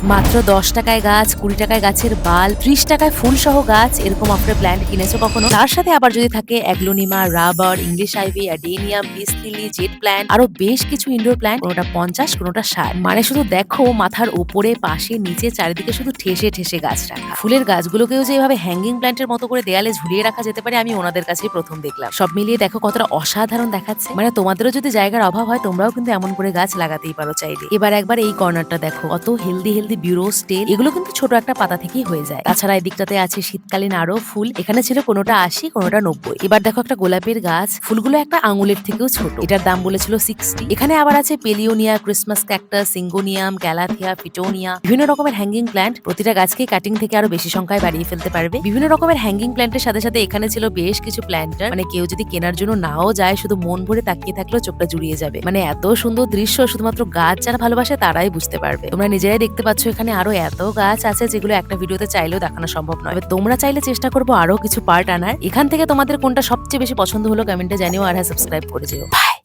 মাত্র 10 টাকায় গাছ, 20 টাকায় গাছের বাল, 30 টাকায় ফুল সহ গাছ, এরকম আপনার প্ল্যান্ট কিনেছো কখনো? তার সাথে আবার যদি থাকে aglaonema, rubber, English ivy, adenium, peace lily, jade plant, আরো বেশ কিছু ইনডোর প্ল্যান্ট, কোনোটা 50, কোনোটা 60। মানে শুধু দেখো, মাথার উপরে, পাশে, নিচে, চারিদিকে শুধু ঠেসে ঠেসে গাছ রাখা। ফুলের গাছগুলোকেও যে এভাবে হ্যাঙ্গিং প্ল্যান্টের মতো করে দেয়ালে ঝুলিয়ে রাখা যেতে পারে, আমি ওনাদের কাছেই প্রথম দেখলাম। সব মিলিয়ে দেখো কতটা অসাধারণ দেখাচ্ছে। মানে তোমাদেরও যদি জায়গার অভাব হয়, তোমরাও কিন্তু এমন করে গাছ লাগাতেই পারো চাইলে। এবার একবার এই কর্নারটা দেখো, কত হেলদি হেলদি বিউরো স্টেল, এগুলো কিন্তু ছোট একটা পাতা থেকেই হয়ে যায়। তাছাড়া এই দিকটাতে আছে শীতকালীন আরো ফুল, এখানে ছিল কোনোটা 80, কোনোটা 90। এবার দেখো একটা গোলাপের গাছ, ফুলগুলো একটা আঙুলের থেকেও ছোট, এটার দাম বলেছিল 60। এখানে আবার আছে পেলিওনিয়া, ক্রিসমাস ক্যাকটাস, সিঙ্গোনিয়াম, গ্যালাথিয়া, ফিটোনিয়া, বিভিন্ন রকমের হ্যাঙ্গিং প্ল্যান্ট। প্রতিটা গাছকে কাটিং থেকে আরো বেশি সংখ্যায় বাড়িয়ে ফেলতে পারবে। বিভিন্ন রকমের হ্যাঙ্গিং প্ল্যান্টের সাথে সাথে এখানে ছিল বেশ কিছু প্ল্যান্টার, মানে কেউ যদি কেনার জন্য নাও যায়, শুধু মন ভরে তাকিয়ে থাকলেও চোখটা জুড়িয়ে যাবে। মানে এত সুন্দর দৃশ্য শুধুমাত্র গাছ যারা ভালোবাসে তারাই বুঝতে পারবে। তোমরা নিজেরাই দেখতে পাচ্ছ এখানে আরো এত গাছ আছে যেগুলো একটা ভিডিওতে চাইলেও দেখানো সম্ভব নয়। তোমরা চাইলে চেষ্টা করবো আরো কিছু পার্ট আনার। এখান থেকে তোমাদের কোনটা সবচেয়ে বেশি পছন্দ হলো কমেন্টে জানিও, আর হ্যাঁ, সাবস্ক্রাইব করে যেও। বাই।